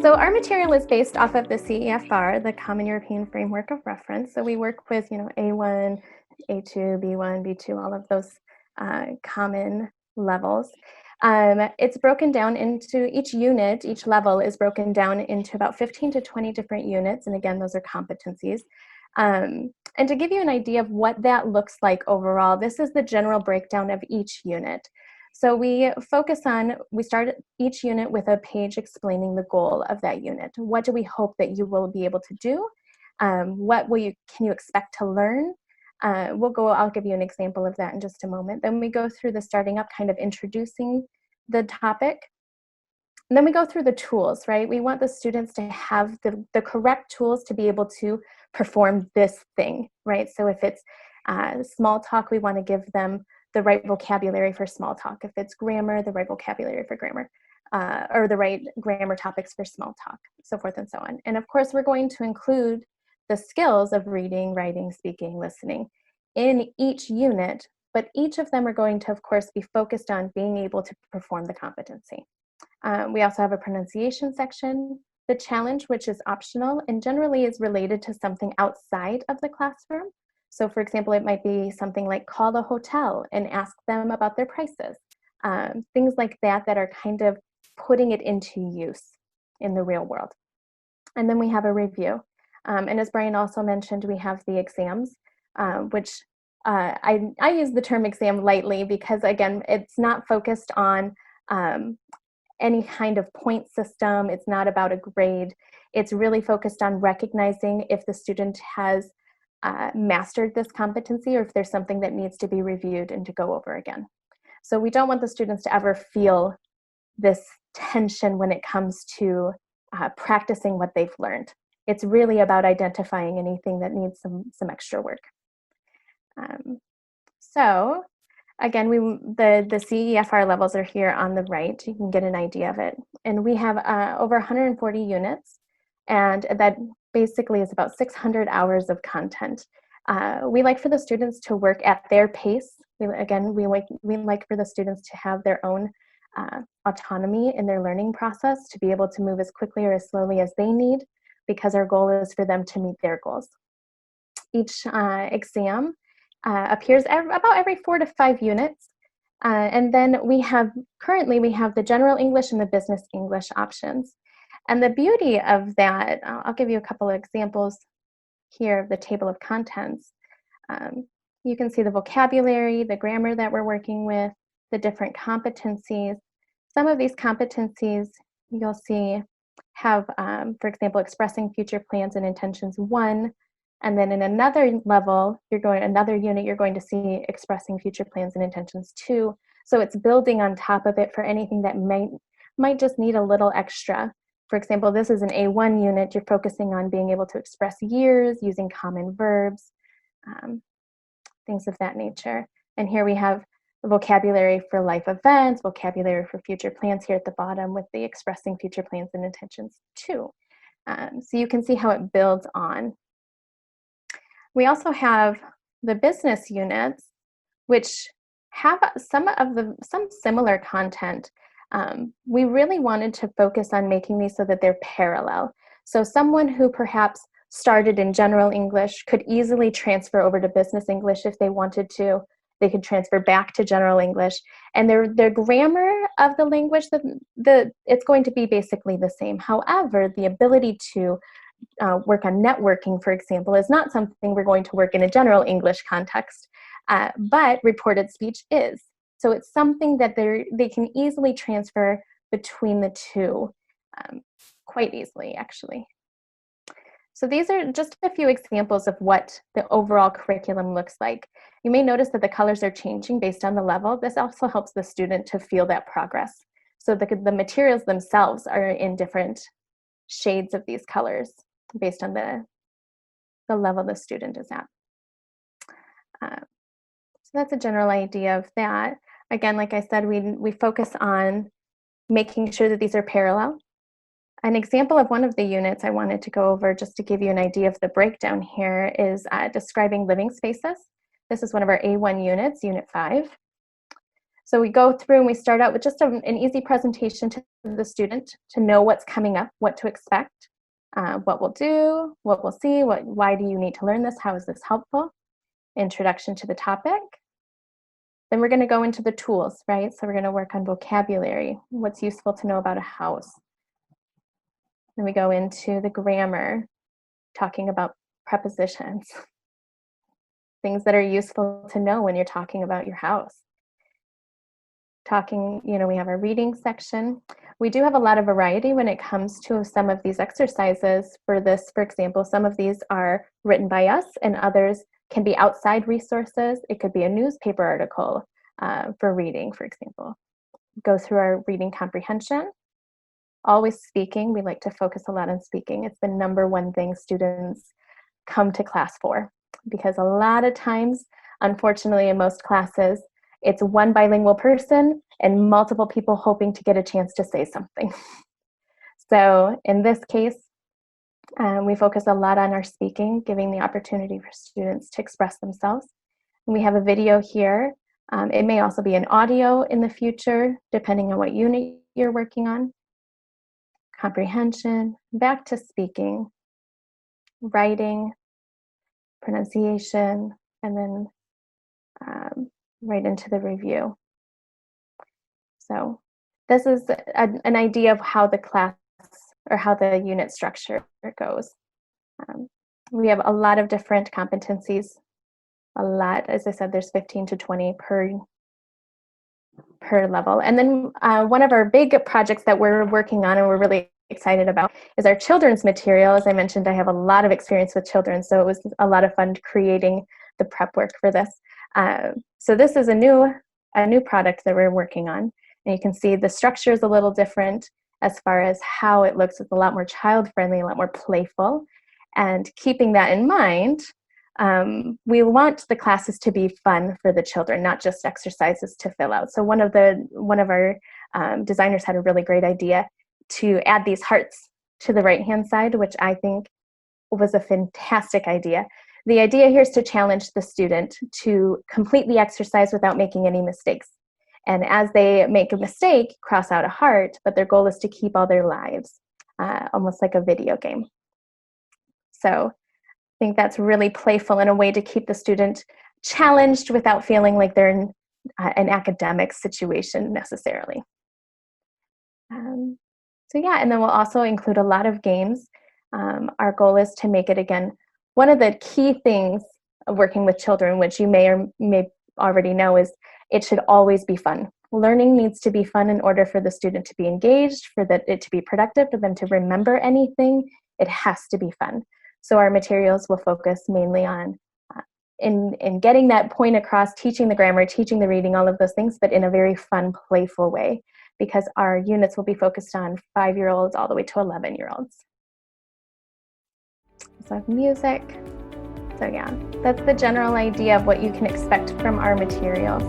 So our material is based off of the CEFR, the Common European Framework of Reference. So we work with, A1, A2, B1, B2, all of those common levels. It's broken down into each unit, each level is broken down into about 15 to 20 different units. And again, those are competencies. And to give you an idea of what that looks like overall, this is the general breakdown of each unit. So we start each unit with a page explaining the goal of that unit. What do we hope that you will be able to do? What can you expect to learn? I'll give you an example of that in just a moment. Then we go through the starting up, kind of introducing the topic. And then we go through the tools, right? We want the students to have the correct tools to be able to perform this thing, right? So if it's small talk, we want to give them the right vocabulary for small talk. If it's grammar, the right vocabulary for grammar, or the right grammar topics for small talk, so forth and so on. And of course, we're going to include the skills of reading, writing, speaking, listening in each unit, but each of them are going to, of course, be focused on being able to perform the competency. We also have a pronunciation section, the challenge, which is optional and generally is related to something outside of the classroom. So for example, it might be something like call a hotel and ask them about their prices. Things like that are kind of putting it into use in the real world. And then we have a review. And as Brian also mentioned, we have the exams, which I use the term exam lightly because, again, it's not focused on any kind of point system. It's not about a grade. It's really focused on recognizing if the student has mastered this competency or if there's something that needs to be reviewed and to go over again. So we don't want the students to ever feel this tension when it comes to practicing what they've learned. It's really about identifying anything that needs some extra work. So again, the CEFR levels are here on the right. You can get an idea of it. And we have over 140 units, and that basically is about 600 hours of content. We like for the students to work at their pace. We like for the students to have their own autonomy in their learning process, to be able to move as quickly or as slowly as they need, because our goal is for them to meet their goals. Each exam appears about every 4 to 5 units. And then currently we have the general English and the business English options. And the beauty of that, I'll give you a couple of examples here of the table of contents. You can see the vocabulary, the grammar that we're working with, the different competencies. Some of these competencies you'll see have, for example, expressing future plans and intentions 1, and then in another level, another unit, you're going to see expressing future plans and intentions 2. So it's building on top of it for anything that might just need a little extra. For example, this is an A1 unit. You're focusing on being able to express years using common verbs, things of that nature. And here we have the vocabulary for life events, vocabulary for future plans here at the bottom with the expressing future plans and intentions 2. So you can see how it builds on. We also have the business units, which have some similar content. We really wanted to focus on making these so that they're parallel. So someone who perhaps started in general English could easily transfer over to business English if they wanted to. They could transfer back to general English. And their grammar of the language, it's going to be basically the same. However, the ability to work on networking, for example, is not something we're going to work in a general English context, but reported speech is. So it's something that they can easily transfer between the two, quite easily, actually. So these are just a few examples of what the overall curriculum looks like. You may notice that the colors are changing based on the level. This also helps the student to feel that progress. So the materials themselves are in different shades of these colors based on the level the student is at. So that's a general idea of that. Again, like I said, we focus on making sure that these are parallel. An example of one of the units I wanted to go over, just to give you an idea of the breakdown here, is describing living spaces. This is one of our A1 units, Unit 5. So we go through and we start out with just an easy presentation to the student to know what's coming up, what to expect, what we'll do, what we'll see, why do you need to learn this, how is this helpful, introduction to the topic. Then we're going to go into the tools, right? So we're going to work on vocabulary, what's useful to know about a house. Then we go into the grammar, talking about prepositions, things that are useful to know when you're talking about your house. We have our reading section. We do have a lot of variety when it comes to some of these exercises. For example, some of these are written by us and others can be outside resources. It could be a newspaper article for reading, for example. Go through our reading comprehension. Always speaking. We like to focus a lot on speaking. It's the number one thing students come to class for, because a lot of times, unfortunately, in most classes, it's one bilingual person and multiple people hoping to get a chance to say something. So in this case, we focus a lot on our speaking, giving the opportunity for students to express themselves. And we have a video here. It may also be an audio in the future, depending on what unit you're working on. Comprehension, back to speaking, writing, pronunciation, and then right into the review. So this is an idea of how the class or how the unit structure goes. We have a lot of different competencies, as I said, there's 15 to 20 per level. And then one of our big projects that we're working on and we're really excited about is our children's material. As I mentioned, I have a lot of experience with children, so it was a lot of fun creating the prep work for this. So this is a new product that we're working on. And you can see the structure is a little different as far as how it looks. It's a lot more child-friendly, a lot more playful. And keeping that in mind, we want the classes to be fun for the children, not just exercises to fill out. So one of our designers had a really great idea to add these hearts to the right-hand side, which I think was a fantastic idea. The idea here is to challenge the student to complete the exercise without making any mistakes. And as they make a mistake, cross out a heart, but their goal is to keep all their lives, almost like a video game. So I think that's really playful and a way to keep the student challenged without feeling like they're in an academic situation necessarily. So yeah, and then we'll also include a lot of games. Our goal is to make it, again, one of the key things of working with children, which you may or may already know, is it should always be fun. Learning needs to be fun in order for the student to be engaged, for it to be productive, for them to remember anything. It has to be fun. So our materials will focus mainly on in getting that point across, teaching the grammar, teaching the reading, all of those things, but in a very fun, playful way, because our units will be focused on 5-year-olds all the way to 11-year-olds. So music. So yeah, that's the general idea of what you can expect from our materials.